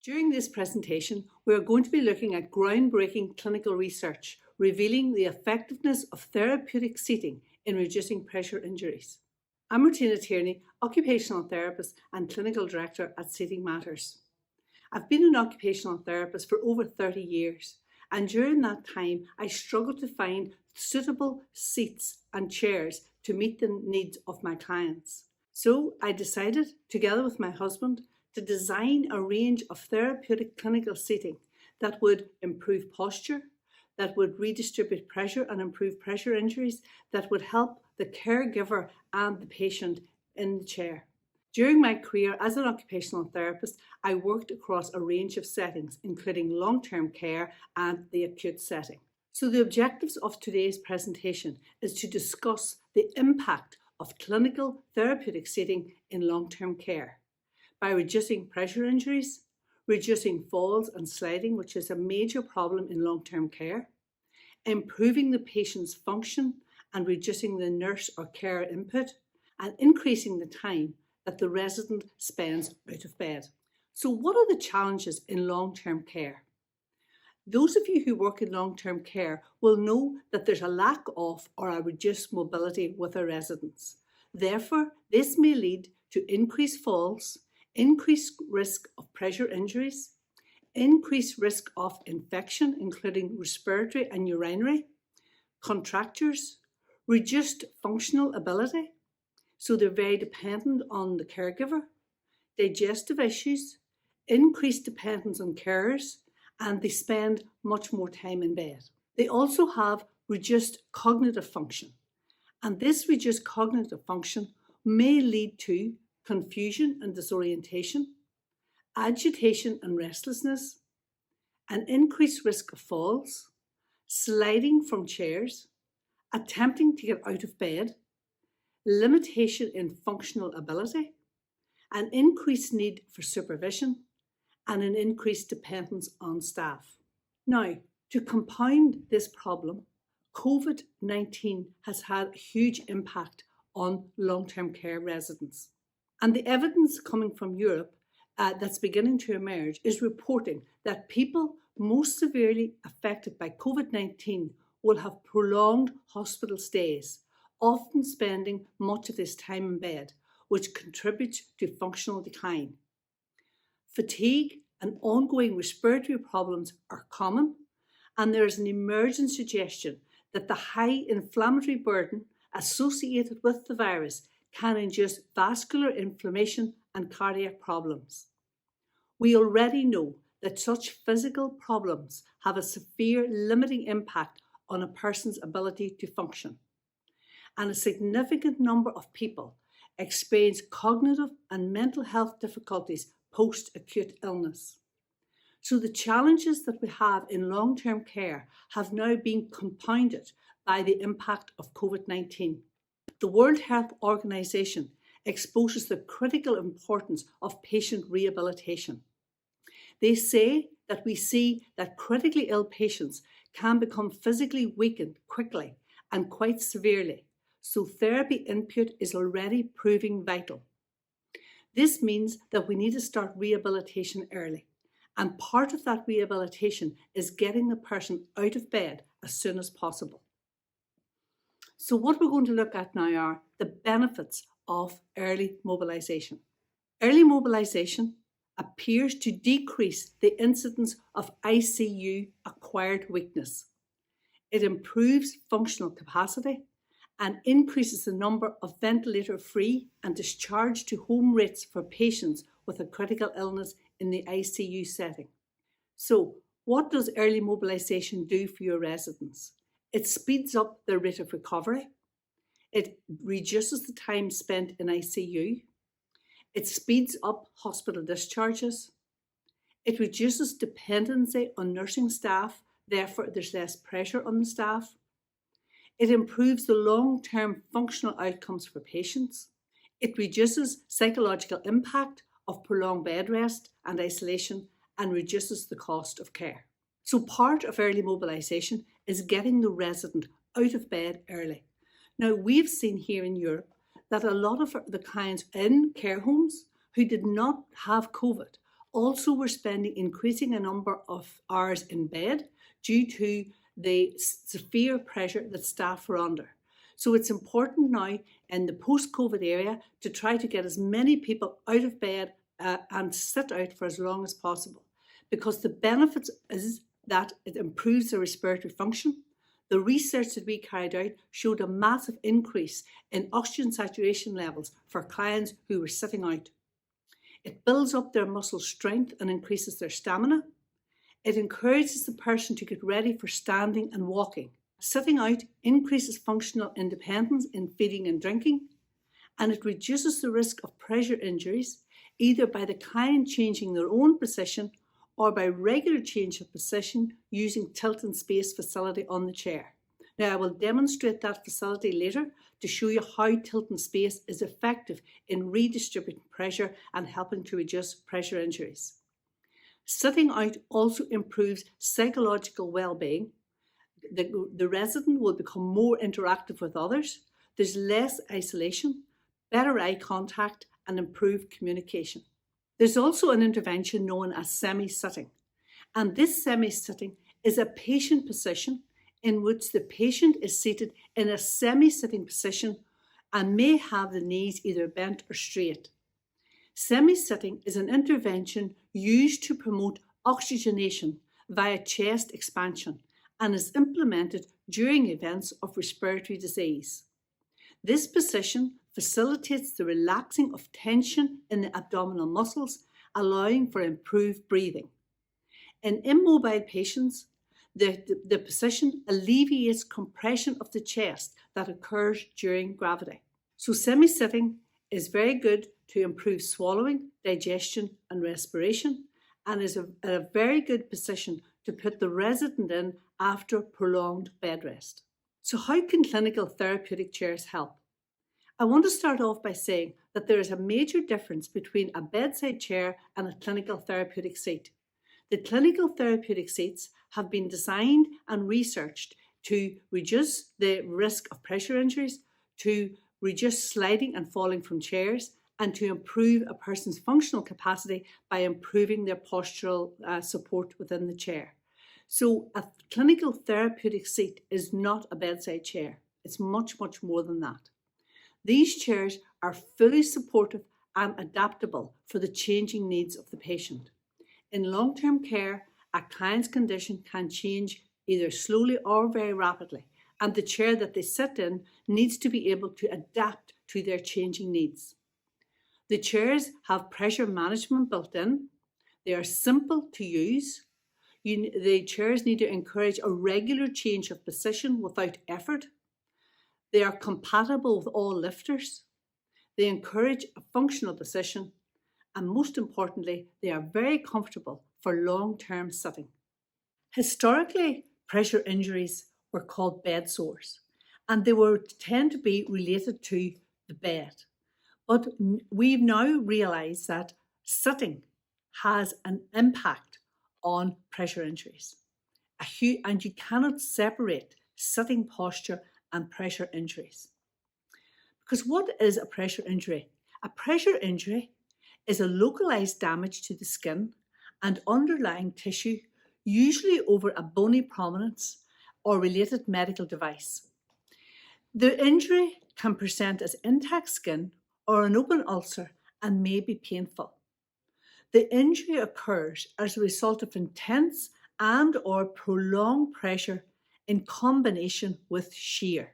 During this presentation, we are going to be looking at groundbreaking clinical research revealing the effectiveness of therapeutic seating in reducing pressure injuries. I'm Martina Tierney, occupational therapist and clinical director at Seating Matters. I've been an occupational therapist for over 30 years, and during that time, I struggled to find suitable seats and chairs to meet the needs of my clients. So I decided, together with my husband, to design a range of therapeutic clinical seating that would improve posture, that would redistribute pressure and improve pressure injuries, that would help the caregiver and the patient in the chair. During my career as an occupational therapist, I worked across a range of settings, including long-term care and the acute setting. So the objectives of today's presentation is to discuss the impact of clinical therapeutic seating in long-term care by reducing pressure injuries, reducing falls and sliding, which is a major problem in long-term care, improving the patient's function and reducing the nurse or carer input, and increasing the time that the resident spends out of bed. So what are the challenges in long-term care? Those of you who work in long-term care will know that there's a lack of or a reduced mobility with our residents. Therefore, this may lead to increased falls, increased risk of pressure injuries, increased risk of infection, including respiratory and urinary, contractures, reduced functional ability, so they're very dependent on the caregiver, digestive issues, increased dependence on carers, and they spend much more time in bed. They also have reduced cognitive function, and this reduced cognitive function may lead to confusion and disorientation, agitation and restlessness, an increased risk of falls, sliding from chairs, attempting to get out of bed, limitation in functional ability, an increased need for supervision, and an increased dependence on staff. Now, to compound this problem, COVID-19 has had a huge impact on long-term care residents. And the evidence coming from Europe that's beginning to emerge is reporting that people most severely affected by COVID-19 will have prolonged hospital stays, often spending much of this time in bed, which contributes to functional decline. Fatigue and ongoing respiratory problems are common, and there is an emerging suggestion that the high inflammatory burden associated with the virus can induce vascular inflammation and cardiac problems. We already know that such physical problems have a severe limiting impact on a person's ability to function, and a significant number of people experience cognitive and mental health difficulties post-acute illness. So the challenges that we have in long-term care have now been compounded by the impact of COVID-19. The World Health Organization exposes the critical importance of patient rehabilitation. They say that we see that critically ill patients can become physically weakened quickly and quite severely, so therapy input is already proving vital. This means that we need to start rehabilitation early, and part of that rehabilitation is getting the person out of bed as soon as possible. So what we're going to look at now are the benefits of early mobilization. Early mobilization appears to decrease the incidence of ICU acquired weakness. It improves functional capacity and increases the number of ventilator-free and discharge to home rates for patients with a critical illness in the ICU setting. So, what does early mobilization do for your residents? It speeds up their rate of recovery. It reduces the time spent in ICU. It speeds up hospital discharges. It reduces dependency on nursing staff, therefore there's less pressure on the staff. It improves the long-term functional outcomes for patients. It reduces psychological impact of prolonged bed rest and isolation and reduces the cost of care. So part of early mobilization is getting the resident out of bed early. Now, we've seen here in Europe that a lot of the clients in care homes who did not have COVID Also, we're spending increasing a number of hours in bed due to the severe pressure that staff are under. So it's important now in the post-COVID area to try to get as many people out of bed and sit out for as long as possible, because the benefits is that it improves the respiratory function. The research that we carried out showed a massive increase in oxygen saturation levels for clients who were sitting out. It builds up their muscle strength and increases their stamina. It encourages the person to get ready for standing and walking. Sitting out increases functional independence in feeding and drinking, and it reduces the risk of pressure injuries, either by the client changing their own position or by regular change of position using tilt and space facility on the chair. Now, I will demonstrate that facility later to show you how tilt and space is effective in redistributing pressure and helping to reduce pressure injuries. Sitting out also improves psychological well-being. The resident will become more interactive with others. There's less isolation, better eye contact, and improved communication. There's also an intervention known as semi-sitting, and this semi-sitting is a patient position in which the patient is seated in a semi-sitting position and may have the knees either bent or straight. Semi-sitting is an intervention used to promote oxygenation via chest expansion and is implemented during events of respiratory disease. This position facilitates the relaxing of tension in the abdominal muscles, allowing for improved breathing. In immobile patients, the position alleviates compression of the chest that occurs during gravity. So semi-sitting is very good to improve swallowing, digestion and respiration, and is a very good position to put the resident in after prolonged bed rest. So how can clinical therapeutic chairs help? I want to start off by saying that there is a major difference between a bedside chair and a clinical therapeutic seat. The clinical therapeutic seats have been designed and researched to reduce the risk of pressure injuries, to reduce sliding and falling from chairs, and to improve a person's functional capacity by improving their postural support within the chair. So a clinical therapeutic seat is not a bedside chair. It's much, much more than that. These chairs are fully supportive and adaptable for the changing needs of the patient. In long-term care, a client's condition can change either slowly or very rapidly, and the chair that they sit in needs to be able to adapt to their changing needs. The chairs have pressure management built in. They are simple to use. The chairs need to encourage a regular change of position without effort. They are compatible with all lifters. They encourage a functional position. And most importantly, they are very comfortable for long-term sitting. Historically, pressure injuries were called bed sores, and they tend to be related to the bed. But we've now realised that sitting has an impact on pressure injuries. And you cannot separate sitting posture and pressure injuries. Because what is a pressure injury? A pressure injury is a localised damage to the skin and underlying tissue, usually over a bony prominence or related medical device. The injury can present as intact skin or an open ulcer and may be painful. The injury occurs as a result of intense and or prolonged pressure in combination with shear.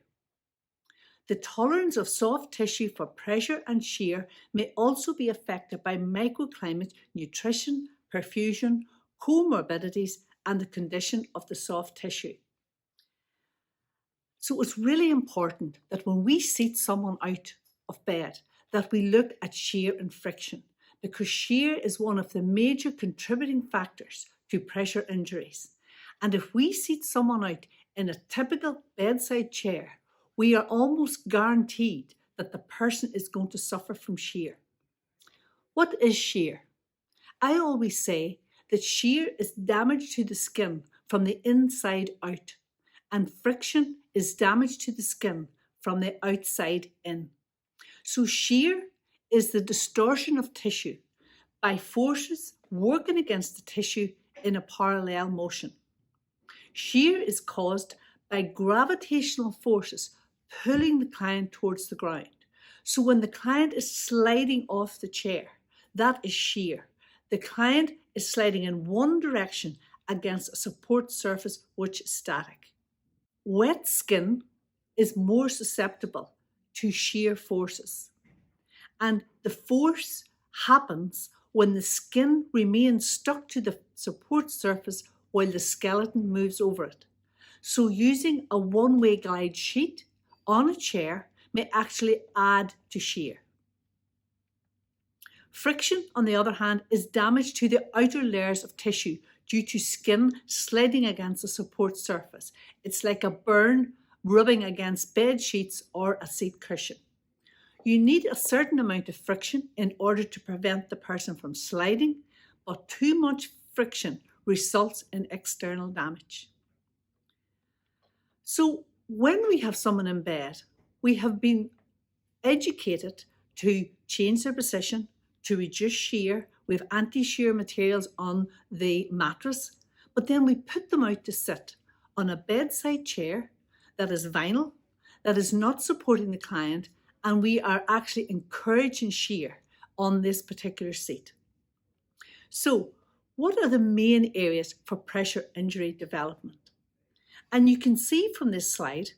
The tolerance of soft tissue for pressure and shear may also be affected by microclimate, nutrition, perfusion, comorbidities, and the condition of the soft tissue. So it's really important that when we seat someone out of bed, that we look at shear and friction, because shear is one of the major contributing factors to pressure injuries. And if we seat someone out in a typical bedside chair, we are almost guaranteed that the person is going to suffer from shear. What is shear? I always say that shear is damage to the skin from the inside out, and friction is damage to the skin from the outside in. So shear is the distortion of tissue by forces working against the tissue in a parallel motion. Shear is caused by gravitational forces pulling the client towards the ground. So when the client is sliding off the chair, that is shear. The client is sliding in one direction against a support surface which is static. Wet skin is more susceptible to shear forces, and the force happens when the skin remains stuck to the support surface while the skeleton moves over it. So using a one-way glide sheet on a chair may actually add to shear. Friction, on the other hand, is damage to the outer layers of tissue due to skin sliding against a support surface. It's like a burn rubbing against bed sheets or a seat cushion. You need a certain amount of friction in order to prevent the person from sliding, but too much friction results in external damage. So when we have someone in bed, we have been educated to change their position, to reduce shear. We have anti-shear materials on the mattress, but then we put them out to sit on a bedside chair that is vinyl, that is not supporting the client, and we are actually encouraging shear on this particular seat. So, what are the main areas for pressure injury development? And you can see from this slide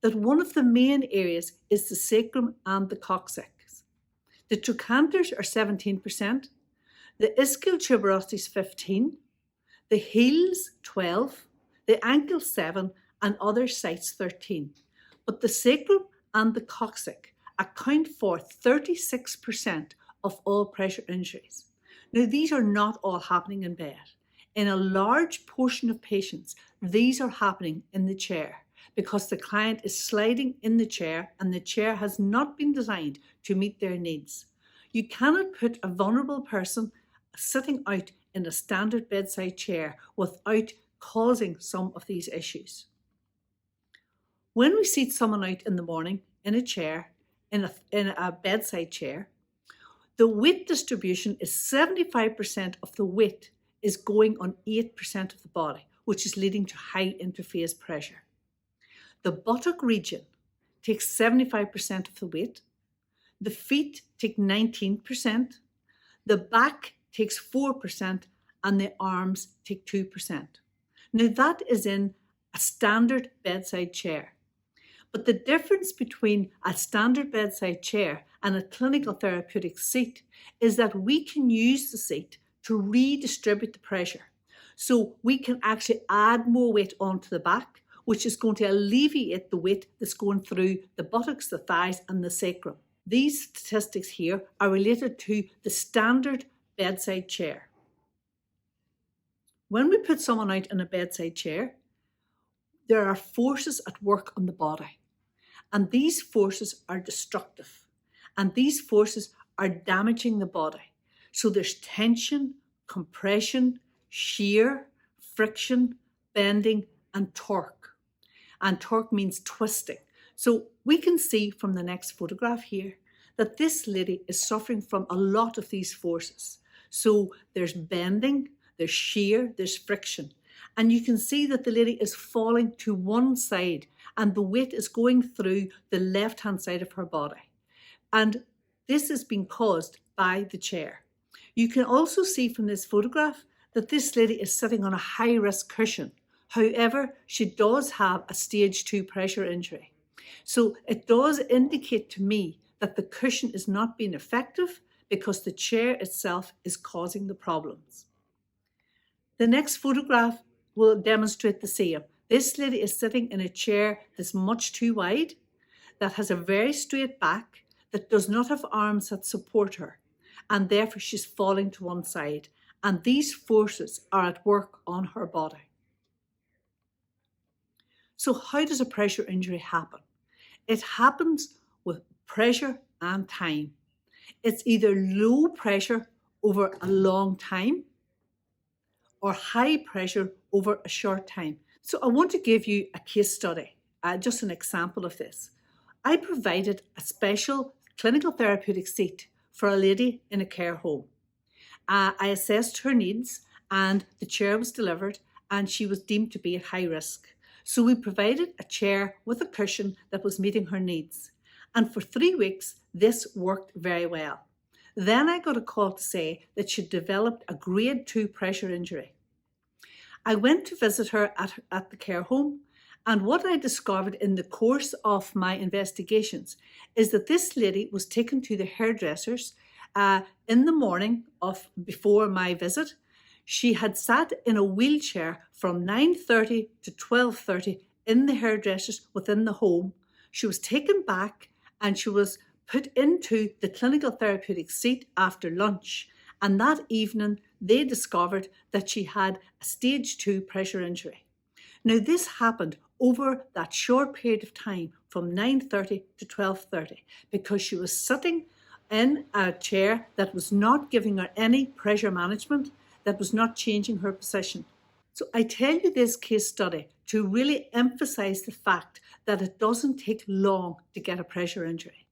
that one of the main areas is the sacrum and the coccyx. The trochanters are 17%, the ischial tuberosities 15%, the heels 12%, the ankles 7%, and other sites 13%. But the sacrum and the coccyx account for 36% of all pressure injuries. Now, these are not all happening in bed. In a large portion of patients, these are happening in the chair because the client is sliding in the chair and the chair has not been designed to meet their needs. You cannot put a vulnerable person sitting out in a standard bedside chair without causing some of these issues. When we seat someone out in the morning in a chair, in a bedside chair, the weight distribution is 75% of the weight is going on 8% of the body, which is leading to high interface pressure. The buttock region takes 75% of the weight, the feet take 19%, the back takes 4%, and the arms take 2%. Now that is in a standard bedside chair. But the difference between a standard bedside chair and a clinical therapeutic seat is that we can use the seat to redistribute the pressure. So we can actually add more weight onto the back, which is going to alleviate the weight that's going through the buttocks, the thighs, and the sacrum. These statistics here are related to the standard bedside chair. When we put someone out in a bedside chair, there are forces at work on the body. And these forces are destructive. And these forces are damaging the body. So there's tension, compression, shear, friction, bending, and torque. And torque means twisting. So we can see from the next photograph here that this lady is suffering from a lot of these forces. So there's bending, there's shear, there's friction. And you can see that the lady is falling to one side and the weight is going through the left-hand side of her body. And this is being caused by the chair. You can also see from this photograph that this lady is sitting on a high-risk cushion. However, she does have a stage 2 pressure injury. So it does indicate to me that the cushion is not being effective because the chair itself is causing the problems. The next photograph will demonstrate the same. This lady is sitting in a chair that's much too wide, that has a very straight back, that does not have arms that support her, and therefore she's falling to one side. And these forces are at work on her body. So how does a pressure injury happen? It happens with pressure and time. It's either low pressure over a long time or high pressure over a short time. So I want to give you a case study, just an example of this. I provided a special clinical therapeutic seat for a lady in a care home. I assessed her needs and the chair was delivered and she was deemed to be at high risk. So we provided a chair with a cushion that was meeting her needs. And for 3 weeks, this worked very well. Then I got a call to say that she'd developed a grade 2 pressure injury. I went to visit her at the care home, and what I discovered in the course of my investigations is that this lady was taken to the hairdressers in the morning before my visit. She had sat in a wheelchair from 9:30 to 12:30 in the hairdressers within the home. She was taken back and she was put into the clinical therapeutic seat after lunch. And that evening, they discovered that she had a stage 2 pressure injury. Now, this happened over that short period of time from 9:30 to 12:30 because she was sitting in a chair that was not giving her any pressure management, that was not changing her position. So I tell you this case study to really emphasize the fact that it doesn't take long to get a pressure injury.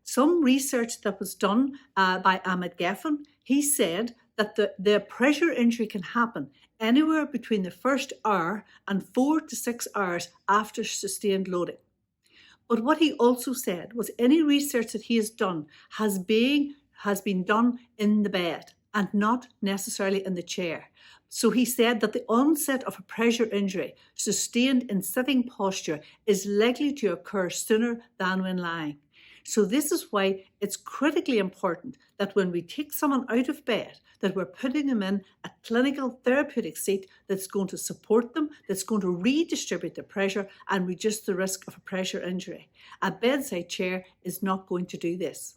Some research that was done by Ahmed Geffen, he said that the pressure injury can happen anywhere between the first hour and 4 to 6 hours after sustained loading. But what he also said was any research that he has done has been done in the bed and not necessarily in the chair. So he said that the onset of a pressure injury sustained in sitting posture is likely to occur sooner than when lying. So this is why it's critically important that when we take someone out of bed, that we're putting them in a clinical therapeutic seat that's going to support them, that's going to redistribute the pressure and reduce the risk of a pressure injury. A bedside chair is not going to do this.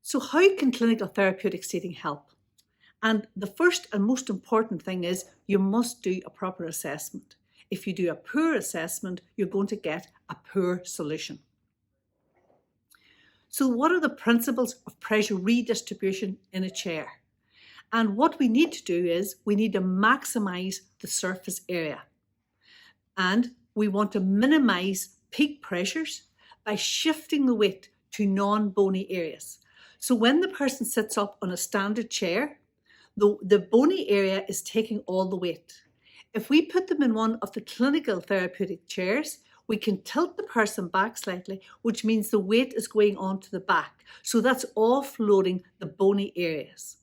So how can clinical therapeutic seating help? And the first and most important thing is you must do a proper assessment. If you do a poor assessment, you're going to get a poor solution. So what are the principles of pressure redistribution in a chair? And what we need to do is we need to maximize the surface area. And we want to minimize peak pressures by shifting the weight to non-bony areas. So when the person sits up on a standard chair, the bony area is taking all the weight. If we put them in one of the clinical therapeutic chairs, we can tilt the person back slightly, which means the weight is going onto the back. So that's offloading the bony areas.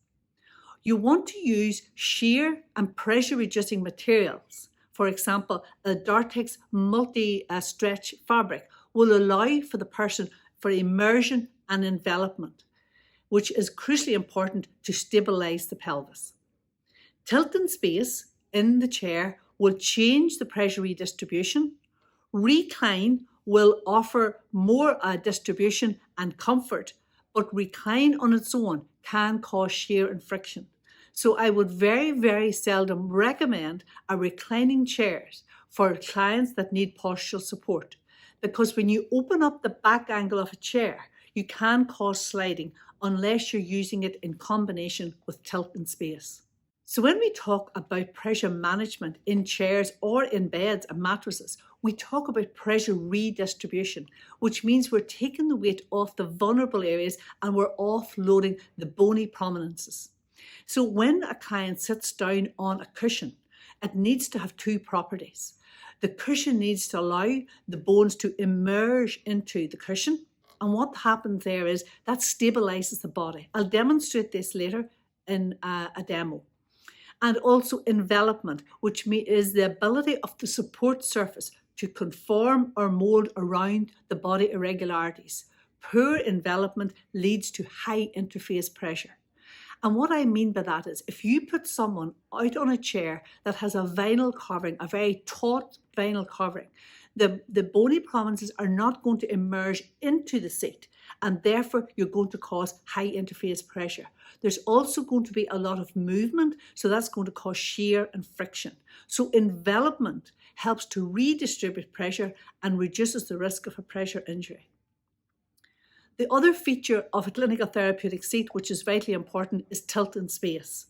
You want to use shear and pressure reducing materials. For example, a Dartex multi-stretch fabric will allow for the person for immersion and envelopment, which is crucially important to stabilize the pelvis. Tilt and space in the chair will change the pressure redistribution. Recline will offer more distribution and comfort, but recline on its own can cause shear and friction. So I would very, very seldom recommend a reclining chairs for clients that need postural support, because when you open up the back angle of a chair, you can cause sliding unless you're using it in combination with tilt and space. So when we talk about pressure management in chairs or in beds and mattresses, we talk about pressure redistribution, which means we're taking the weight off the vulnerable areas and we're offloading the bony prominences. So when a client sits down on a cushion, it needs to have two properties. The cushion needs to allow the bones to emerge into the cushion. And what happens there is that stabilizes the body. I'll demonstrate this later in a demo. And also envelopment, which is the ability of the support surface to conform or mold around the body irregularities. Poor envelopment leads to high interface pressure. And what I mean by that is if you put someone out on a chair that has a vinyl covering, a very taut vinyl covering, the bony prominences are not going to emerge into the seat, and therefore you're going to cause high interface pressure. There's also going to be a lot of movement, so that's going to cause shear and friction. So envelopment helps to redistribute pressure and reduces the risk of a pressure injury. The other feature of a clinical therapeutic seat, which is vitally important, is tilt in space.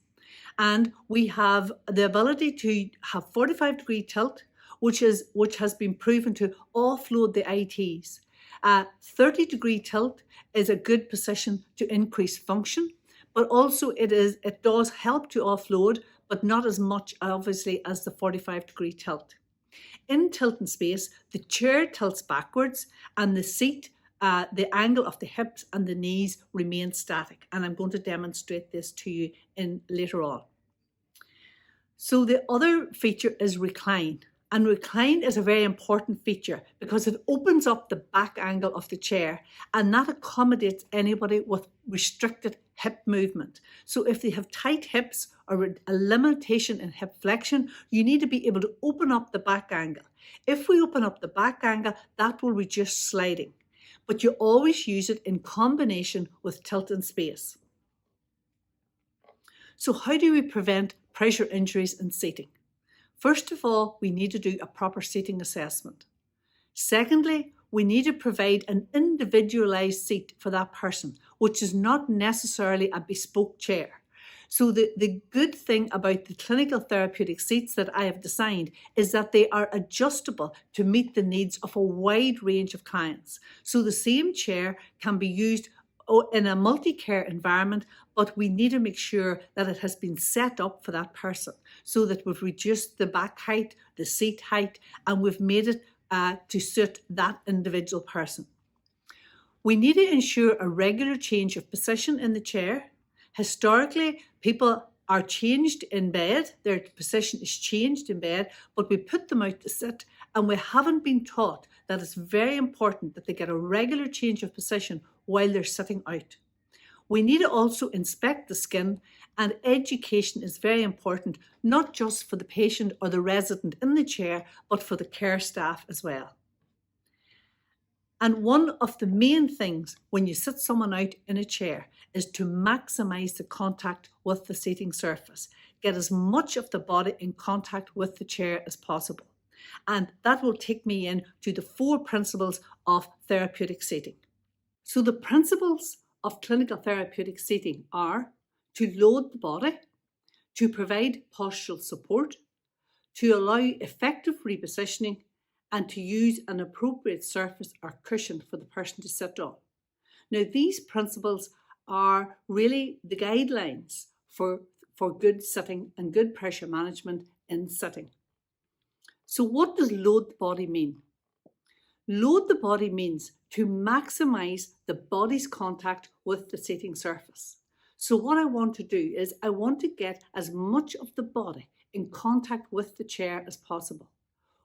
And we have the ability to have 45-degree tilt, which has been proven to offload the ITs. 30-degree tilt is a good position to increase function, but also it does help to offload, but not as much obviously as the 45-degree tilt. In tilt and space, the chair tilts backwards and the seat, the angle of the hips and the knees remain static. And I'm going to demonstrate this to you later on. So the other feature is recline. And recline is a very important feature because it opens up the back angle of the chair, and that accommodates anybody with restricted hip movement. So if they have tight hips or a limitation in hip flexion, you need to be able to open up the back angle. If we open up the back angle, that will reduce sliding, but you always use it in combination with tilt and space. So how do we prevent pressure injuries in seating? First of all, we need to do a proper seating assessment. Secondly, we need to provide an individualised seat for that person, which is not necessarily a bespoke chair. So the good thing about the clinical therapeutic seats that I have designed is that they are adjustable to meet the needs of a wide range of clients. So the same chair can be used in a multi-care environment, but we need to make sure that it has been set up for that person so that we've reduced the back height, the seat height, and we've made it to suit that individual person. We need to ensure a regular change of position in the chair. Historically, people are changed in bed, their position is changed in bed, but we put them out to sit, and we haven't been taught that it's very important that they get a regular change of position while they're sitting out. We need to also inspect the skin, and education is very important, not just for the patient or the resident in the chair, but for the care staff as well. And one of the main things when you sit someone out in a chair is to maximise the contact with the seating surface. Get as much of the body in contact with the chair as possible. And that will take me into the 4 principles of therapeutic seating. So the principles of clinical therapeutic seating are to load the body, to provide postural support, to allow effective repositioning, and to use an appropriate surface or cushion for the person to sit on. Now, these principles are really the guidelines for good sitting and good pressure management in sitting. So what does load the body mean? Load the body means to maximise the body's contact with the seating surface. So what I want to do is I want to get as much of the body in contact with the chair as possible.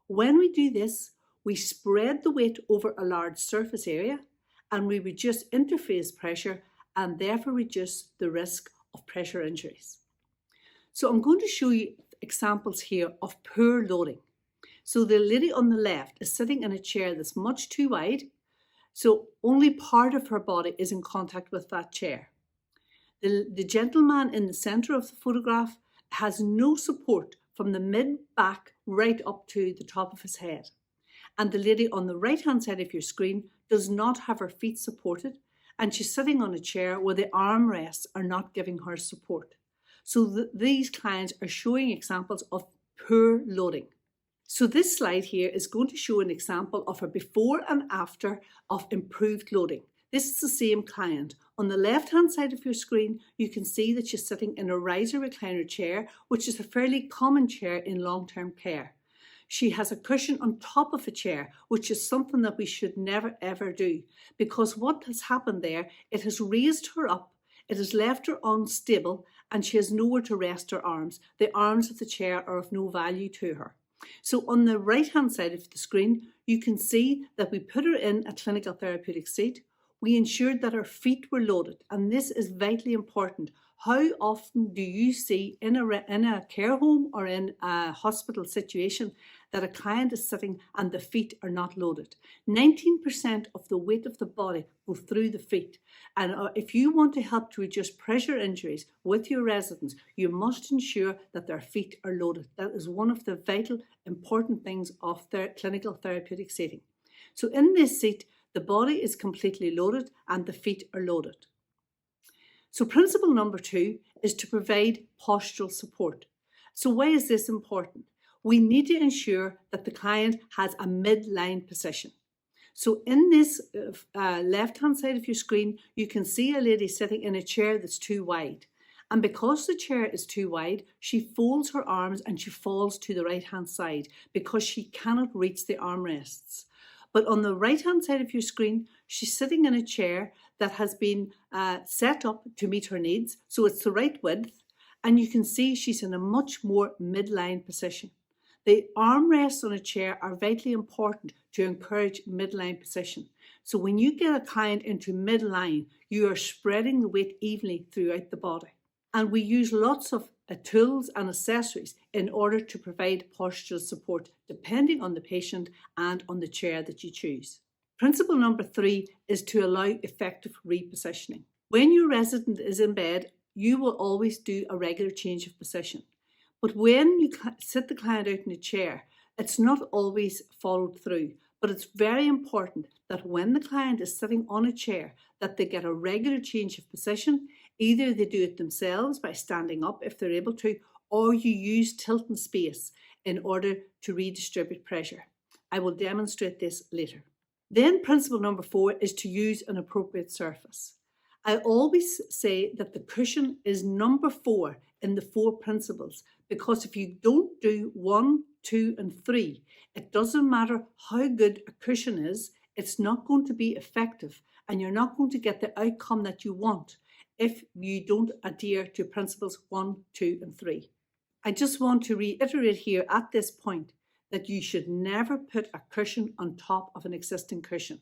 When we do this, we spread the weight over a large surface area and we reduce interface pressure and therefore reduce the risk of pressure injuries. So I'm going to show you examples here of poor loading. So the lady on the left is sitting in a chair that's much too wide, so only part of her body is in contact with that chair. The gentleman in the centre of the photograph has no support from the mid-back right up to the top of his head. And the lady on the right-hand side of your screen does not have her feet supported, and she's sitting on a chair where the armrests are not giving her support. So these clients are showing examples of poor loading. So this slide here is going to show an example of a before and after of improved loading. This is the same client. On the left-hand side of your screen, you can see that she's sitting in a riser recliner chair, which is a fairly common chair in long-term care. She has a cushion on top of a chair, which is something that we should never ever do, because what has happened there, it has raised her up, it has left her unstable, and she has nowhere to rest her arms. The arms of the chair are of no value to her. So on the right-hand side of the screen, you can see that we put her in a clinical therapeutic seat. We ensured that her feet were loaded, and this is vitally important. How often do you see in a care home or in a hospital situation that a client is sitting and the feet are not loaded? 19% of the weight of the body goes through the feet. And if you want to help to reduce pressure injuries with your residents, you must ensure that their feet are loaded. That is one of the vital, important things of their clinical therapeutic seating. So in this seat, the body is completely loaded and the feet are loaded. So principle number 2 is to provide postural support. So why is this important? We need to ensure that the client has a midline position. So in this left-hand side of your screen, you can see a lady sitting in a chair that's too wide. And because the chair is too wide, she folds her arms and she falls to the right-hand side because she cannot reach the armrests. But on the right-hand side of your screen, she's sitting in a chair that has been set up to meet her needs. So it's the right width. And you can see she's in a much more midline position. The armrests on a chair are vitally important to encourage midline position. So when you get a client into midline, you are spreading the weight evenly throughout the body. And we use lots of tools and accessories in order to provide postural support depending on the patient and on the chair that you choose. Principle number 3 is to allow effective repositioning. When your resident is in bed, you will always do a regular change of position. But when you sit the client out in a chair, it's not always followed through. But it's very important that when the client is sitting on a chair, that they get a regular change of position. Either they do it themselves by standing up if they're able to, or you use tilt and space in order to redistribute pressure. I will demonstrate this later. Then principle number 4 is to use an appropriate surface. I always say that the cushion is number 4 in the 4 principles, because if you don't do 1, 2 and 3, it doesn't matter how good a cushion is, it's not going to be effective and you're not going to get the outcome that you want if you don't adhere to principles 1, 2 and 3. I just want to reiterate here at this point that you should never put a cushion on top of an existing cushion.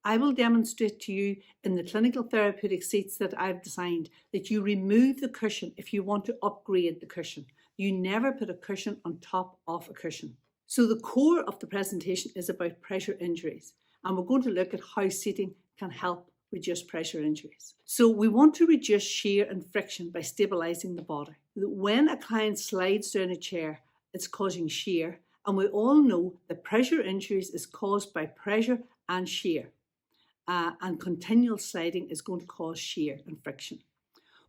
I will demonstrate to you in the clinical therapeutic seats that I've designed that you remove the cushion if you want to upgrade the cushion. You never put a cushion on top of a cushion. So the core of the presentation is about pressure injuries, and we're going to look at how seating can help reduce pressure injuries. So we want to reduce shear and friction by stabilizing the body. When a client slides down a chair, it's causing shear, and we all know that pressure injuries is caused by pressure and shear. And continual sliding is going to cause shear and friction.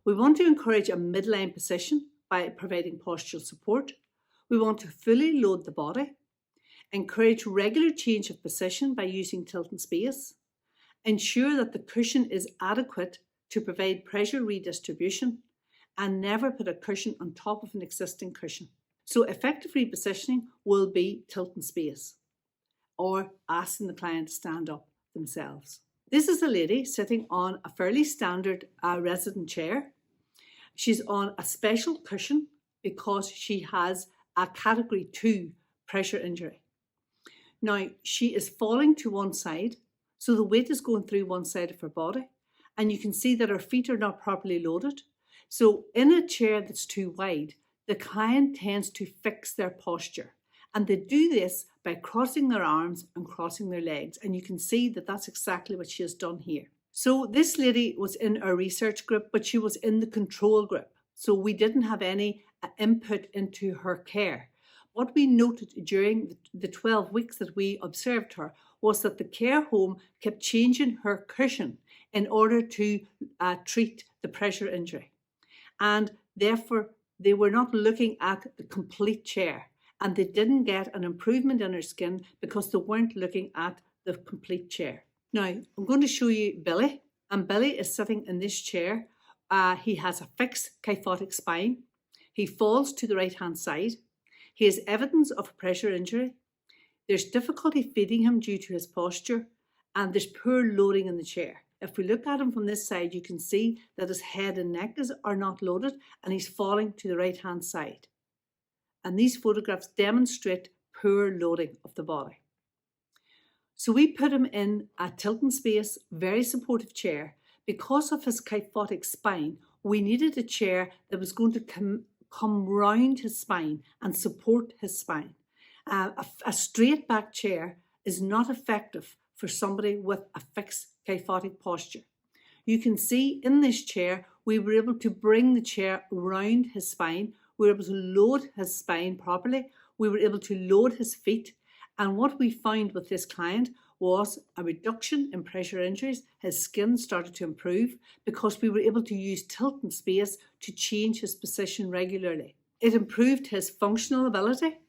We want to encourage a midline position by providing postural support. We want to fully load the body, encourage regular change of position by using tilt and space, ensure that the cushion is adequate to provide pressure redistribution, and never put a cushion on top of an existing cushion. So effective repositioning will be tilt and space, or asking the client to stand up themselves. This is a lady sitting on a fairly standard resident chair. She's on a special cushion because she has a category 2 pressure injury. Now, she is falling to one side, so the weight is going through one side of her body, and you can see that her feet are not properly loaded. So in a chair that's too wide, the client tends to fix their posture. And they do this by crossing their arms and crossing their legs. And you can see that that's exactly what she has done here. So this lady was in our research group, but she was in the control group. So we didn't have any input into her care. What we noted during the 12 weeks that we observed her was that the care home kept changing her cushion in order to treat the pressure injury. And therefore, they were not looking at the complete chair. And they didn't get an improvement in her skin because they weren't looking at the complete chair. Now, I'm going to show you Billy, and Billy is sitting in this chair. He has a fixed kyphotic spine. He falls to the right-hand side. He has evidence of a pressure injury. There's difficulty feeding him due to his posture, and there's poor loading in the chair. If we look at him from this side, you can see that his head and neck are not loaded, and he's falling to the right-hand side. And these photographs demonstrate poor loading of the body. So we put him in a tilt and space, very supportive chair. Because of his kyphotic spine, we needed a chair that was going to come round his spine and support his spine. A straight back chair is not effective for somebody with a fixed kyphotic posture. You can see in this chair, we were able to bring the chair round his spine. We were able to load his spine properly. We were able to load his feet. And what we found with this client was a reduction in pressure injuries. His skin started to improve because we were able to use tilt and space to change his position regularly. It improved his functional ability.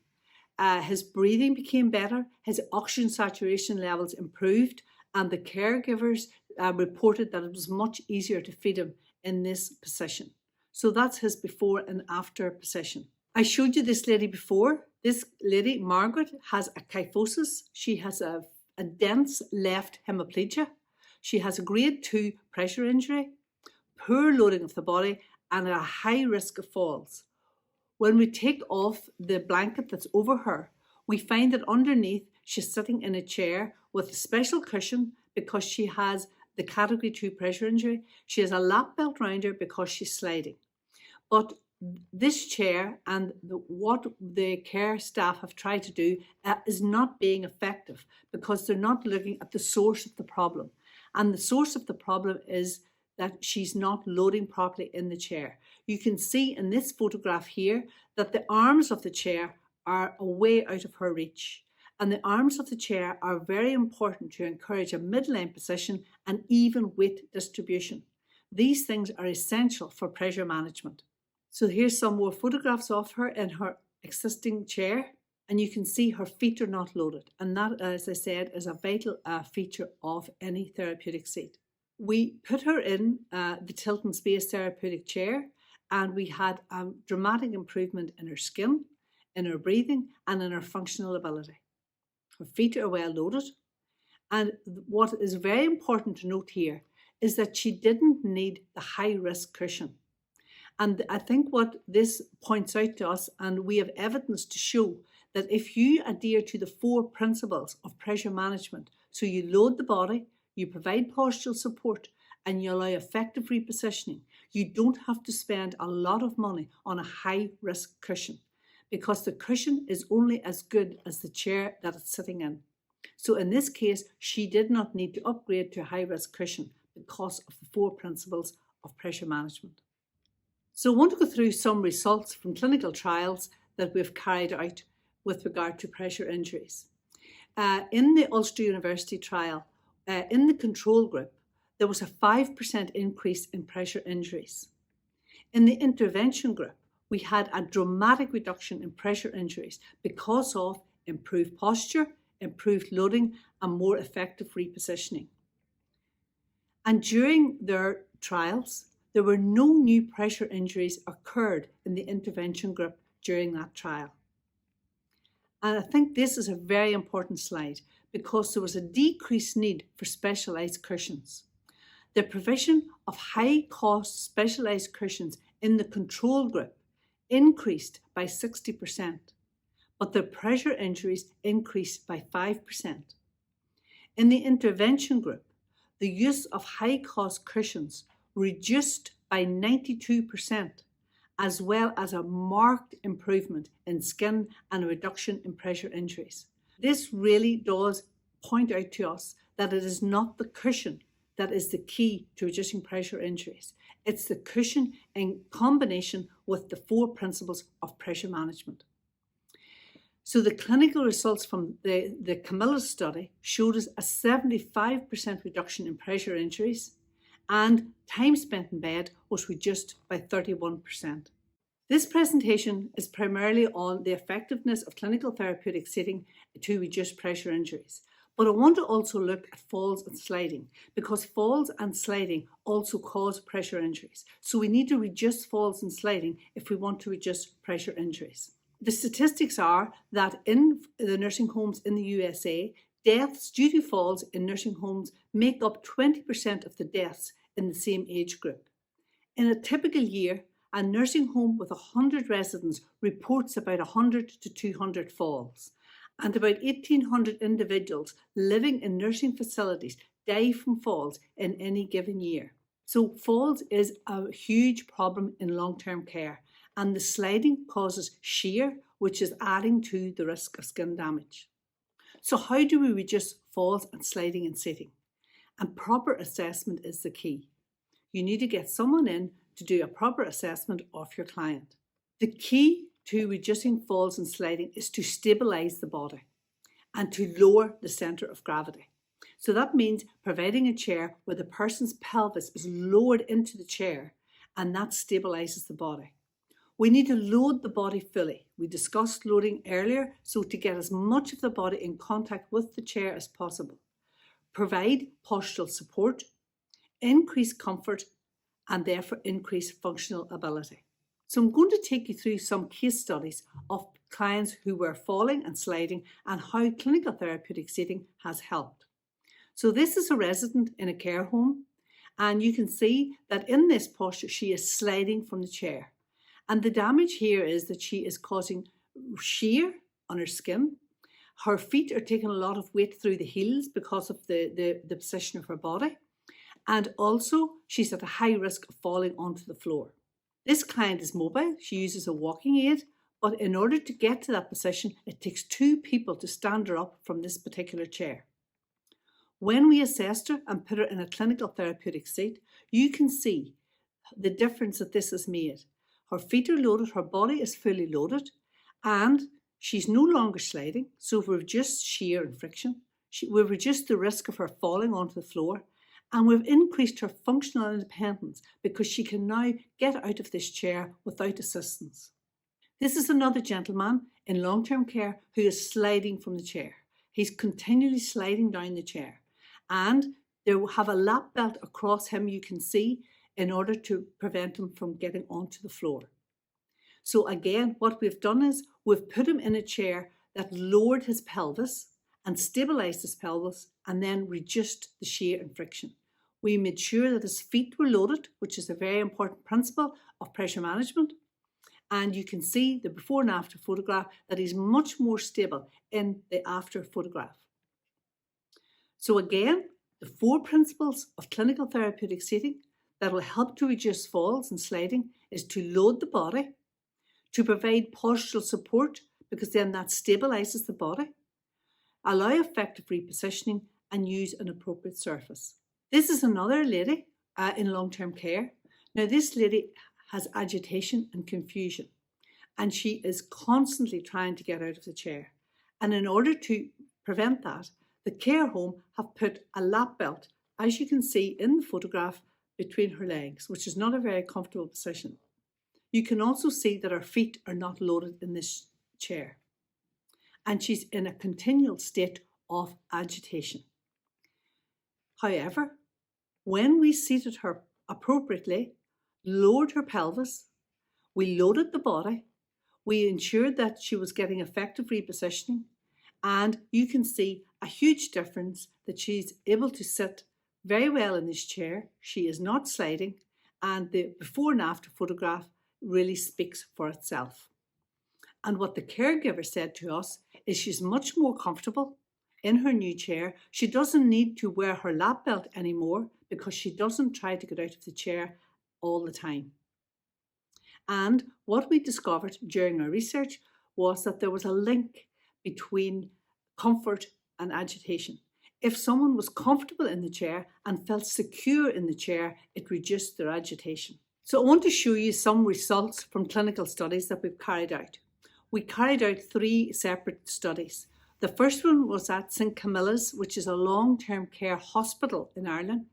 His breathing became better, his oxygen saturation levels improved, and the caregivers reported that it was much easier to feed him in this position. So that's his before and after position. I showed you this lady before. This lady, Margaret, has a kyphosis. She has a dense left hemiplegia. She has a grade 2 pressure injury, poor loading of the body, and a high risk of falls. When we take off the blanket that's over her, we find that underneath she's sitting in a chair with a special cushion because she has the category 2 pressure injury. She has a lap belt around her because she's sliding. But this chair and what the care staff have tried to do is not being effective because they're not looking at the source of the problem. And the source of the problem is that she's not loading properly in the chair. You can see in this photograph here that the arms of the chair are way out of her reach. And the arms of the chair are very important to encourage a midline position and even weight distribution. These things are essential for pressure management. So here's some more photographs of her in her existing chair, and you can see her feet are not loaded. And that, as I said, is a vital feature of any therapeutic seat. We put her in the tilt and space therapeutic chair, and we had a dramatic improvement in her skin, in her breathing, and in her functional ability. Her feet are well loaded. And what is very important to note here is that she didn't need the high risk cushion. And I think what this points out to us, and we have evidence to show, that if you adhere to the 4 principles of pressure management, so you load the body, you provide postural support, and you allow effective repositioning, you don't have to spend a lot of money on a high risk cushion, because the cushion is only as good as the chair that it's sitting in. So in this case, she did not need to upgrade to a high risk cushion because of the 4 principles of pressure management. So I want to go through some results from clinical trials that we've carried out with regard to pressure injuries. In the Ulster University trial, in the control group, there was a 5% increase in pressure injuries. In the intervention group, we had a dramatic reduction in pressure injuries because of improved posture, improved loading, and more effective repositioning. And during their trials, there were no new pressure injuries occurred in the intervention group during that trial. And I think this is a very important slide because there was a decreased need for specialised cushions. The provision of high-cost specialised cushions in the control group increased by 60%, but the pressure injuries increased by 5%. In the intervention group, the use of high-cost cushions reduced by 92%, as well as a marked improvement in skin and a reduction in pressure injuries. This really does point out to us that it is not the cushion that is the key to reducing pressure injuries. It's the cushion in combination with the 4 principles of pressure management. So the clinical results from the Camilla study showed us a 75% reduction in pressure injuries, and time spent in bed was reduced by 31%. This presentation is primarily on the effectiveness of clinical therapeutic seating to reduce pressure injuries. But I want to also look at falls and sliding, because falls and sliding also cause pressure injuries. So we need to reduce falls and sliding if we want to reduce pressure injuries. The statistics are that in the nursing homes in the USA, deaths due to falls in nursing homes make up 20% of the deaths in the same age group. In a typical year, a nursing home with 100 residents reports about 100 to 200 falls, and about 1,800 individuals living in nursing facilities die from falls in any given year. So falls is a huge problem in long-term care, and the sliding causes shear, which is adding to the risk of skin damage. So how do we reduce falls and sliding and sitting? And proper assessment is the key. You need to get someone in to do a proper assessment of your client. The key to reducing falls and sliding is to stabilise the body and to lower the centre of gravity. So that means providing a chair where the person's pelvis is lowered into the chair, and that stabilises the body. We need to load the body fully. We discussed loading earlier, so to get as much of the body in contact with the chair as possible. Provide postural support, increase comfort, and therefore increase functional ability. So I'm going to take you through some case studies of clients who were falling and sliding and how clinical therapeutic seating has helped. So this is a resident in a care home, and you can see that in this posture she is sliding from the chair. And the damage here is that she is causing shear on her skin. Her feet are taking a lot of weight through the heels because of the position of her body. And also she's at a high risk of falling onto the floor. This client is mobile. She uses a walking aid, but in order to get to that position, it takes 2 people to stand her up from this particular chair. When we assessed her and put her in a clinical therapeutic seat, you can see the difference that this has made. Her feet are loaded, her body is fully loaded, and she's no longer sliding. So we've reduced shear and friction. We've reduced the risk of her falling onto the floor, and we've increased her functional independence because she can now get out of this chair without assistance. This is another gentleman in long-term care who is sliding from the chair. He's continually sliding down the chair, and they have a lap belt across him, you can see, in order to prevent him from getting onto the floor. So again, what we've done is we've put him in a chair that lowered his pelvis and stabilized his pelvis and then reduced the shear and friction. We made sure that his feet were loaded, which is a very important principle of pressure management. And you can see the before and after photograph that he's much more stable in the after photograph. So again, the 4 principles of clinical therapeutic seating that will help to reduce falls and sliding is to load the body, to provide postural support because then that stabilizes the body, allow effective repositioning, and use an appropriate surface. This is another lady in long-term care. Now this lady has agitation and confusion, and she is constantly trying to get out of the chair. And in order to prevent that, the care home have put a lap belt, as you can see in the photograph, between her legs, which is not a very comfortable position. You can also see that her feet are not loaded in this chair, and she's in a continual state of agitation. However, when we seated her appropriately, lowered her pelvis, we loaded the body, we ensured that she was getting effective repositioning, and you can see a huge difference that she's able to sit very well in this chair. She is not sliding, and the before and after photograph really speaks for itself. And what the caregiver said to us is she's much more comfortable in her new chair. She doesn't need to wear her lap belt anymore because she doesn't try to get out of the chair all the time. And what we discovered during our research was that there was a link between comfort and agitation. If someone was comfortable in the chair and felt secure in the chair, it reduced their agitation. So I want to show you some results from clinical studies that we've carried out. We carried out 3 separate studies. The first one was at St Camilla's, which is a long-term care hospital in Ireland.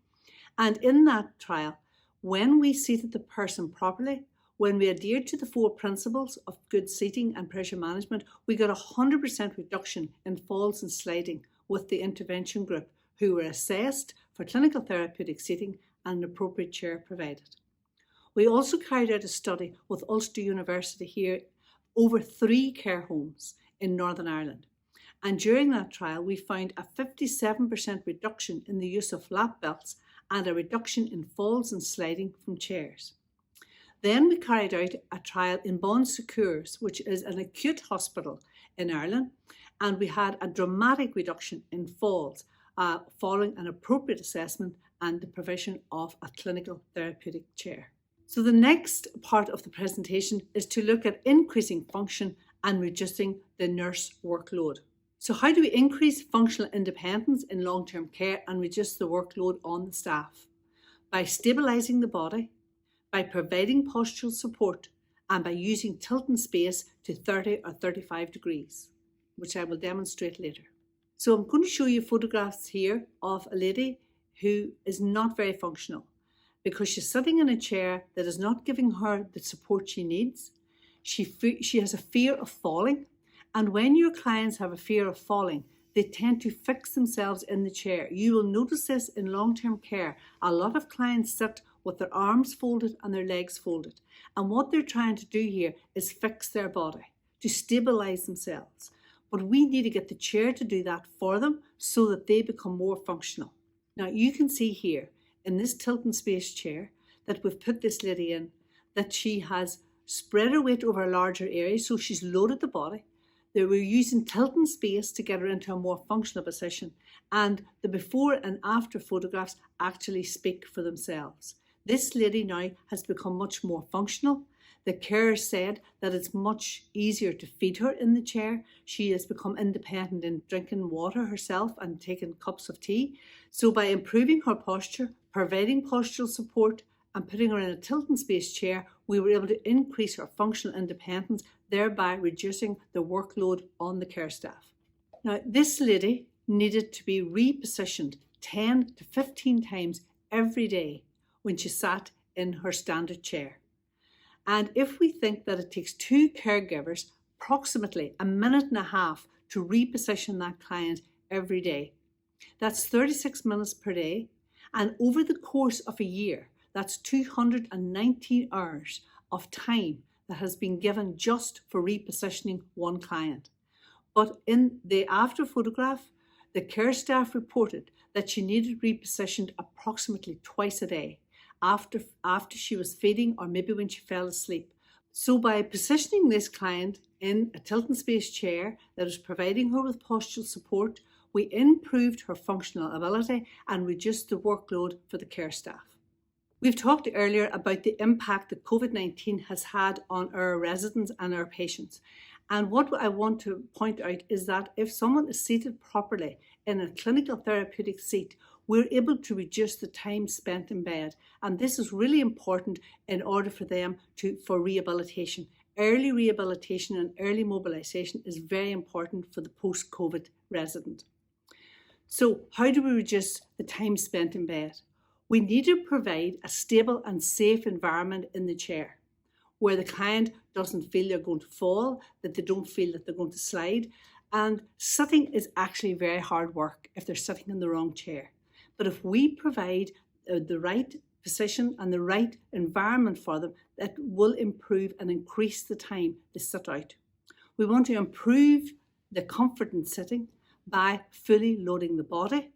And in that trial, when we seated the person properly, when we adhered to the 4 principles of good seating and pressure management, we got 100% reduction in falls and sliding with the intervention group, who were assessed for clinical therapeutic seating and an appropriate chair provided. We also carried out a study with Ulster University here over 3 care homes in Northern Ireland. And during that trial, we found a 57% reduction in the use of lap belts and a reduction in falls and sliding from chairs. Then we carried out a trial in Bon Secours, which is an acute hospital in Ireland, and we had a dramatic reduction in falls following an appropriate assessment and the provision of a clinical therapeutic chair. So the next part of the presentation is to look at increasing function and reducing the nurse workload. So how do we increase functional independence in long-term care and reduce the workload on the staff? By stabilising the body, by providing postural support, and by using tilt and space to 30 or 35 degrees, which I will demonstrate later. So I'm going to show you photographs here of a lady who is not very functional because she's sitting in a chair that is not giving her the support she needs. She has a fear of falling, and when your clients have a fear of falling, they tend to fix themselves in the chair. You will notice this in long-term care. A lot of clients sit with their arms folded and their legs folded, and what they're trying to do here is fix their body to stabilize themselves. But we need to get the chair to do that for them so that they become more functional. Now you can see here in this tilt and space chair that we've put this lady in, that she has spread her weight over a larger area, so she's loaded the body. They were using tilt and space to get her into a more functional position, and the before and after photographs actually speak for themselves. This lady now has become much more functional. The carer said that it's much easier to feed her in the chair. She has become independent in drinking water herself and taking cups of tea. So by improving her posture, providing postural support, and putting her in a tilt and space chair, we were able to increase her functional independence, thereby reducing the workload on the care staff. Now, this lady needed to be repositioned 10 to 15 times every day when she sat in her standard chair. And if we think that it takes 2 caregivers approximately a minute and a half to reposition that client every day, that's 36 minutes per day. And over the course of a year, that's 219 hours of time that has been given just for repositioning one client. But in the after photograph, the care staff reported that she needed repositioned approximately twice a day after she was feeding or maybe when she fell asleep. So by positioning this client in a tilt and space chair that is providing her with postural support, we improved her functional ability and reduced the workload for the care staff. We've talked earlier about the impact that COVID-19 has had on our residents and our patients. And what I want to point out is that if someone is seated properly in a clinical therapeutic seat, we're able to reduce the time spent in bed. And this is really important in order for them for rehabilitation. Early rehabilitation and early mobilization is very important for the post-COVID resident. So how do we reduce the time spent in bed? We need to provide a stable and safe environment in the chair where the client doesn't feel they're going to fall, that they don't feel that they're going to slide. And sitting is actually very hard work if they're sitting in the wrong chair. But if we provide the right position and the right environment for them, that will improve and increase the time they sit out. We want to improve the comfort in sitting by fully loading the body,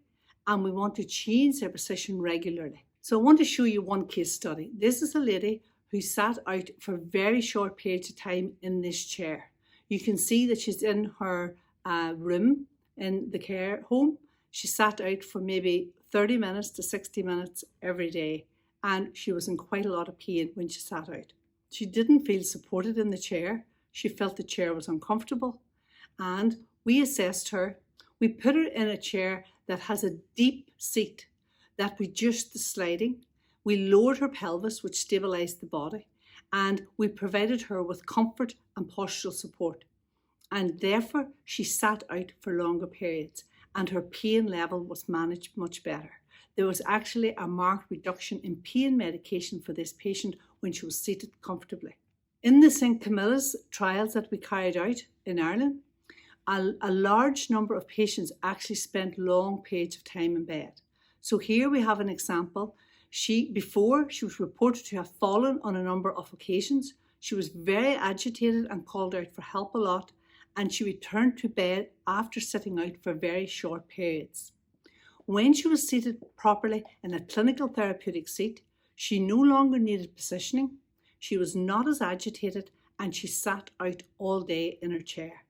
and we want to change their position regularly. So I want to show you one case study. This is a lady who sat out for very short periods of time in this chair. You can see that she's in her room in the care home. She sat out for maybe 30 minutes to 60 minutes every day, and she was in quite a lot of pain when she sat out. She didn't feel supported in the chair. She felt the chair was uncomfortable, and we assessed her. We put her in a chair that has a deep seat that reduced the sliding. We lowered her pelvis, which stabilized the body, and we provided her with comfort and postural support. And therefore, she sat out for longer periods, and her pain level was managed much better. There was actually a marked reduction in pain medication for this patient when she was seated comfortably. In the St. Camilla's trials that we carried out in Ireland, a large number of patients actually spent long periods of time in bed. So here we have an example. Before she was reported to have fallen on a number of occasions. She was very agitated and called out for help a lot, and she returned to bed after sitting out for very short periods. When she was seated properly in a clinical therapeutic seat, she no longer needed positioning, she was not as agitated, and she sat out all day in her chair.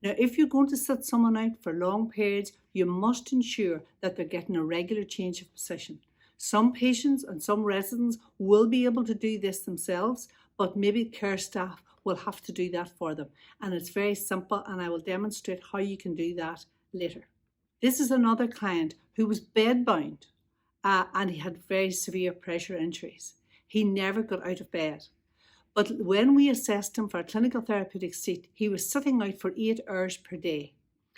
Now, if you're going to sit someone out for long periods, you must ensure that they're getting a regular change of position. Some patients and some residents will be able to do this themselves, but maybe care staff will have to do that for them. And it's very simple, and I will demonstrate how you can do that later. This is another client who was bedbound and he had very severe pressure injuries. He never got out of bed. But when we assessed him for a clinical therapeutic seat, he was sitting out for 8 hours per day.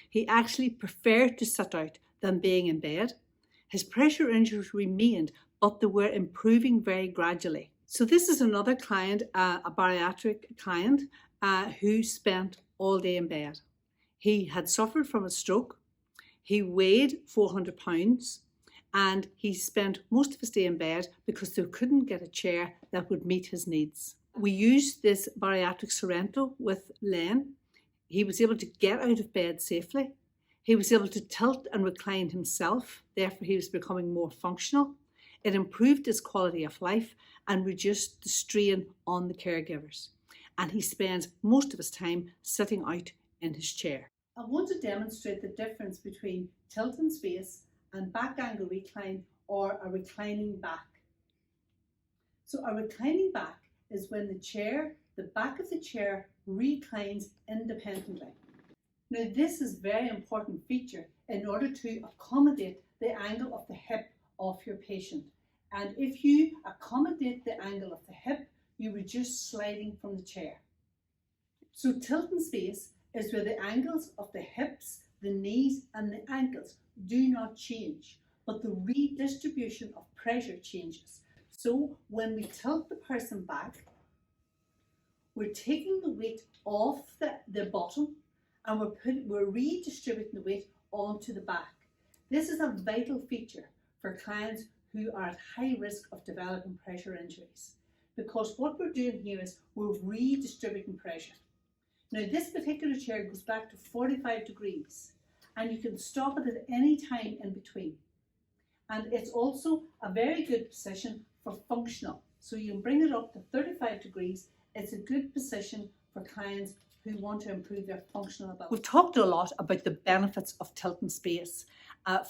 He actually preferred to sit out than being in bed. His pressure injuries remained, but they were improving very gradually. So this is another client, a bariatric client, who spent all day in bed. He had suffered from a stroke. He weighed 400 pounds and he spent most of his day in bed because they couldn't get a chair that would meet his needs. We used this bariatric Sorrento with Len. He was able to get out of bed safely. He was able to tilt and recline himself, therefore he was becoming more functional. It improved his quality of life and reduced the strain on the caregivers. And he spends most of his time sitting out in his chair. I want to demonstrate the difference between tilt and space and back angle recline, or a reclining back. So a reclining back is when the back of the chair reclines independently. Now this is a very important feature in order to accommodate the angle of the hip of your patient. And if you accommodate the angle of the hip, you reduce sliding from the chair. So tilt and space is where the angles of the hips, the knees and the ankles do not change, but the redistribution of pressure changes. So when we tilt the person back, we're taking the weight off the bottom and we're redistributing the weight onto the back. This is a vital feature for clients who are at high risk of developing pressure injuries, because what we're doing here is we're redistributing pressure. Now this particular chair goes back to 45 degrees and you can stop it at any time in between. And it's also a very good position for functional. So you can bring it up to 35 degrees. It's a good position for clients who want to improve their functional ability. We've talked a lot about the benefits of tilt and space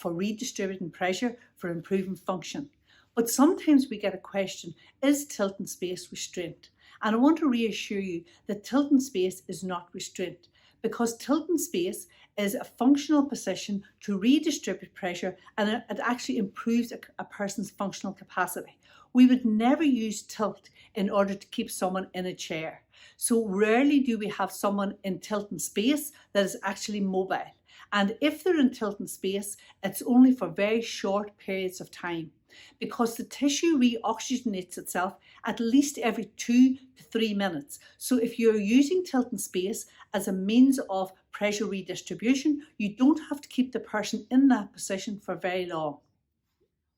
for redistributing pressure, for improving function. But sometimes we get a question, is tilt and space restraint? And I want to reassure you that tilt and space is not restraint, because tilt and space is a functional position to redistribute pressure, and it actually improves a person's functional capacity. We would never use tilt in order to keep someone in a chair. So rarely do we have someone in tilt and space that is actually mobile. And if they're in tilt and space, it's only for very short periods of time, because the tissue reoxygenates itself at least every 2 to 3 minutes. So if you're using tilt and space as a means of pressure redistribution, you don't have to keep the person in that position for very long.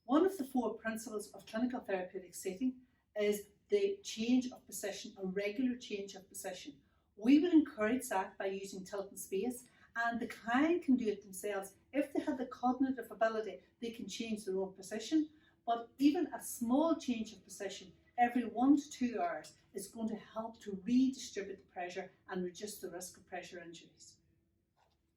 One of the 4 principles of clinical therapeutic seating is the change of position, a regular change of position. We would encourage that by using tilt and space, and the client can do it themselves. If they have the cognitive ability, they can change their own position, but even a small change of position every 1 to 2 hours is going to help to redistribute the pressure and reduce the risk of pressure injuries.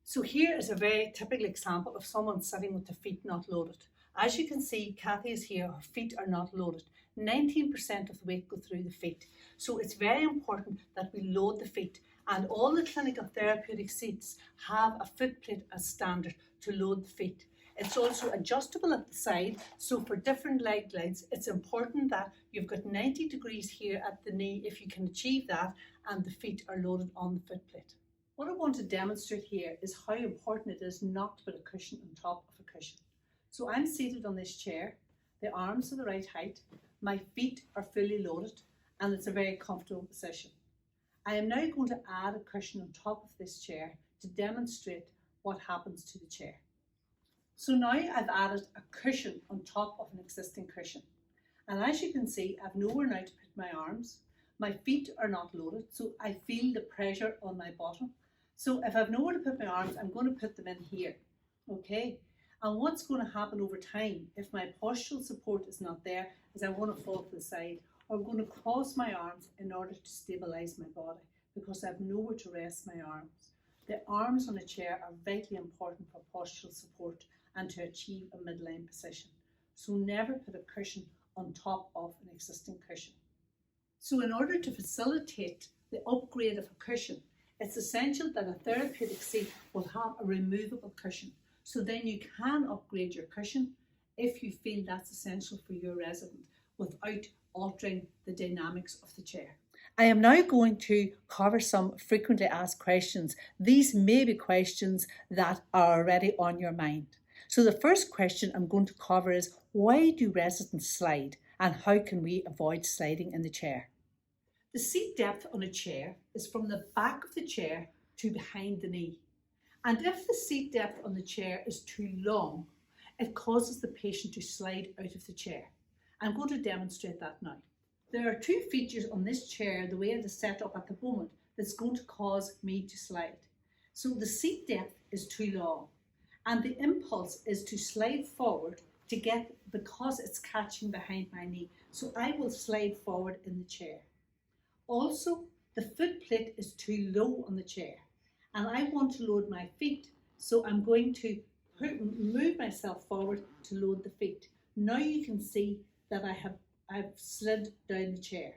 So here is a very typical example of someone sitting with the feet not loaded. As you can see, Kathy is here, her feet are not loaded. 19% of the weight goes through the feet. So it's very important that we load the feet, and all the clinical therapeutic seats have a foot plate as standard to load the feet. It's also adjustable at the side, so for different leg lengths, it's important that you've got 90 degrees here at the knee if you can achieve that, and the feet are loaded on the foot plate. What I want to demonstrate here is how important it is not to put a cushion on top of a cushion. So I'm seated on this chair, the arms are the right height, my feet are fully loaded, and it's a very comfortable position. I am now going to add a cushion on top of this chair to demonstrate what happens to the chair. So now I've added a cushion on top of an existing cushion. And as you can see, I've nowhere now to put my arms. My feet are not loaded, so I feel the pressure on my bottom. So if I've nowhere to put my arms, I'm going to put them in here, okay? And what's going to happen over time, if my postural support is not there, is I'm going to fall to the side, or I'm going to cross my arms in order to stabilise my body, because I have nowhere to rest my arms. The arms on a chair are vitally important for postural support and to achieve a midline position. So never put a cushion on top of an existing cushion. So in order to facilitate the upgrade of a cushion, it's essential that a therapeutic seat will have a removable cushion. So then you can upgrade your cushion if you feel that's essential for your resident without altering the dynamics of the chair. I am now going to cover some frequently asked questions. These may be questions that are already on your mind. So the first question I'm going to cover is, why do residents slide? and how can we avoid sliding in the chair. The seat depth on a chair is from the back of the chair to behind the knee. And if the seat depth on the chair is too long, it causes the patient to slide out of the chair. I'm going to demonstrate that now. There are two features on this chair, the way it is set up at the moment, that's going to cause me to slide. So the seat depth is too long, and the impulse is to slide forward to get, because it's catching behind my knee. So I will slide forward in the chair. Also, the foot plate is too low on the chair, and I want to load my feet, so I'm going to move myself forward to load the feet. Now you can see that I've slid down the chair.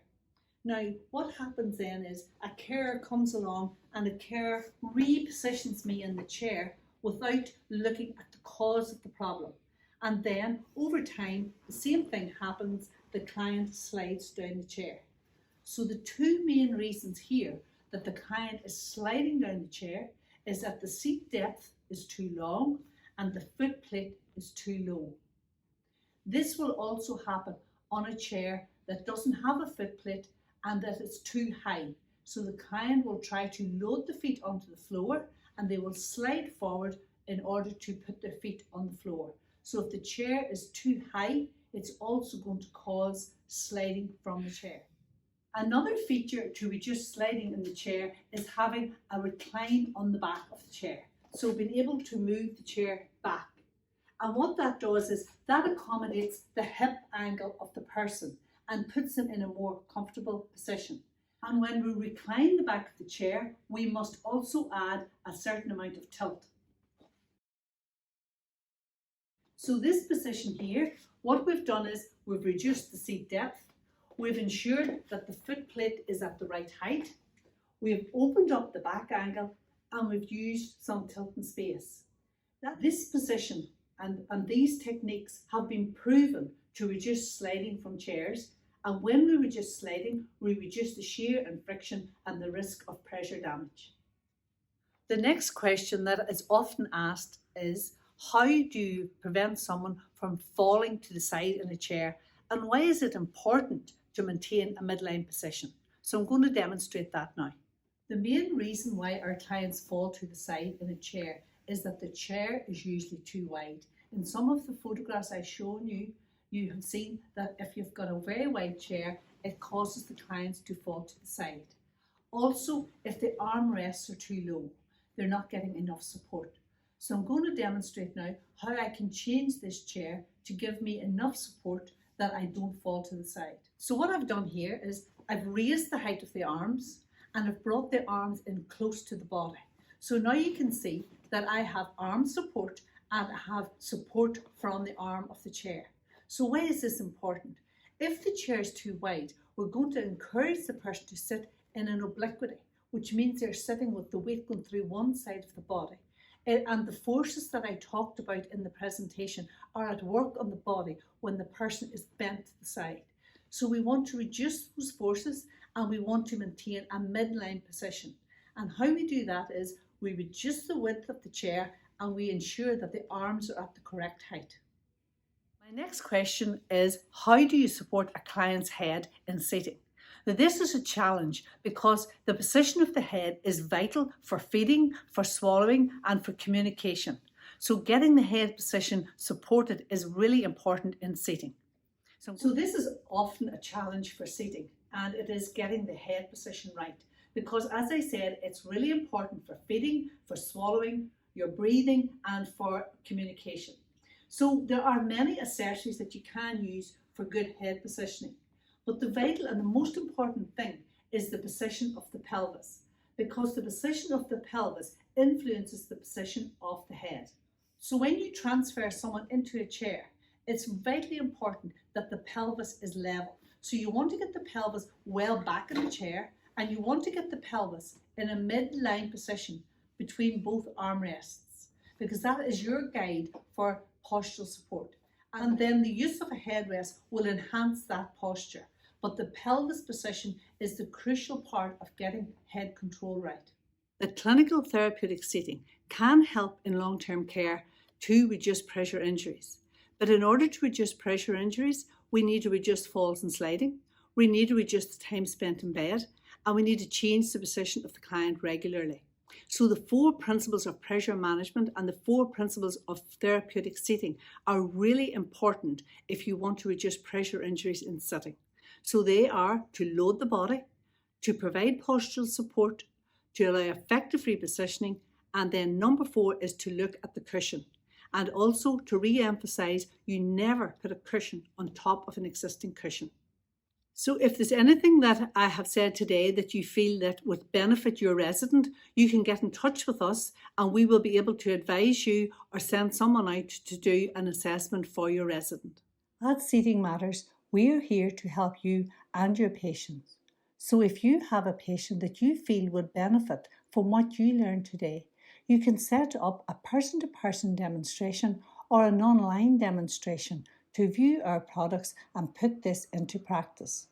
Now what happens then is a carer comes along and a carer repositions me in the chair without looking at the cause of the problem. And then over time, the same thing happens, the client slides down the chair. So the two main reasons here that the client is sliding down the chair is that the seat depth is too long and the foot plate is too low. This will also happen on a chair that doesn't have a foot plate and that it's too high. So the client will try to load the feet onto the floor and they will slide forward in order to put their feet on the floor. So if the chair is too high, it's also going to cause sliding from the chair. Another feature to reduce sliding in the chair is having a recline on the back of the chair. So being able to move the chair back. And what that does is that accommodates the hip angle of the person and puts them in a more comfortable position. And when we recline the back of the chair, we must also add a certain amount of tilt. So this position here, what we've done is we've reduced the seat depth. We've ensured that the foot plate is at the right height. We've opened up the back angle and we've used some tilt and space. This position and these techniques have been proven to reduce sliding from chairs. And when we reduce sliding, we reduce the shear and friction and the risk of pressure damage. The next question that is often asked is, how do you prevent someone from falling to the side in a chair, and why is it important to maintain a midline position? So I'm going to demonstrate that now. The main reason why our clients fall to the side in a chair is that the chair is usually too wide. In some of the photographs I've shown you, you have seen that if you've got a very wide chair, it causes the clients to fall to the side. Also, if the armrests are too low, they're not getting enough support. So I'm going to demonstrate now how I can change this chair to give me enough support that I don't fall to the side. So what I've done here is I've raised the height of the arms and I've brought the arms in close to the body. So now you can see that I have arm support and I have support from the arm of the chair. So why is this important? If the chair is too wide, we're going to encourage the person to sit in an obliquity, which means they're sitting with the weight going through one side of the body. And the forces that I talked about in the presentation are at work on the body when the person is bent to the side. So we want to reduce those forces and we want to maintain a midline position. And how we do that is we reduce the width of the chair and we ensure that the arms are at the correct height. My next question is, how do you support a client's head in seating? Now, this is a challenge because the position of the head is vital for feeding, for swallowing, and for communication. So getting the head position supported is really important in seating. So this is often a challenge for seating, and it is getting the head position right. Because as I said, it's really important for feeding, for swallowing, your breathing, and for communication. So there are many accessories that you can use for good head positioning. But the vital and the most important thing is the position of the pelvis, because the position of the pelvis influences the position of the head. So when you transfer someone into a chair, it's vitally important that the pelvis is level. So you want to get the pelvis well back in the chair, and you want to get the pelvis in a midline position between both armrests, because that is your guide for postural support. And then the use of a headrest will enhance that posture. But the pelvis position is the crucial part of getting head control right. The clinical therapeutic seating can help in long-term care to reduce pressure injuries. But in order to reduce pressure injuries, we need to reduce falls and sliding, we need to reduce the time spent in bed, and we need to change the position of the client regularly. So the 4 principles of pressure management and the 4 principles of therapeutic seating are really important if you want to reduce pressure injuries in sitting. So they are to load the body, to provide postural support, to allow effective repositioning, and then number 4 is to look at the cushion. And also to re-emphasise, you never put a cushion on top of an existing cushion. So if there's anything that I have said today that you feel that would benefit your resident, you can get in touch with us and we will be able to advise you or send someone out to do an assessment for your resident. At Seating Matters, we are here to help you and your patients. So if you have a patient that you feel would benefit from what you learned today, you can set up a person-to-person demonstration or an online demonstration to view our products and put this into practice.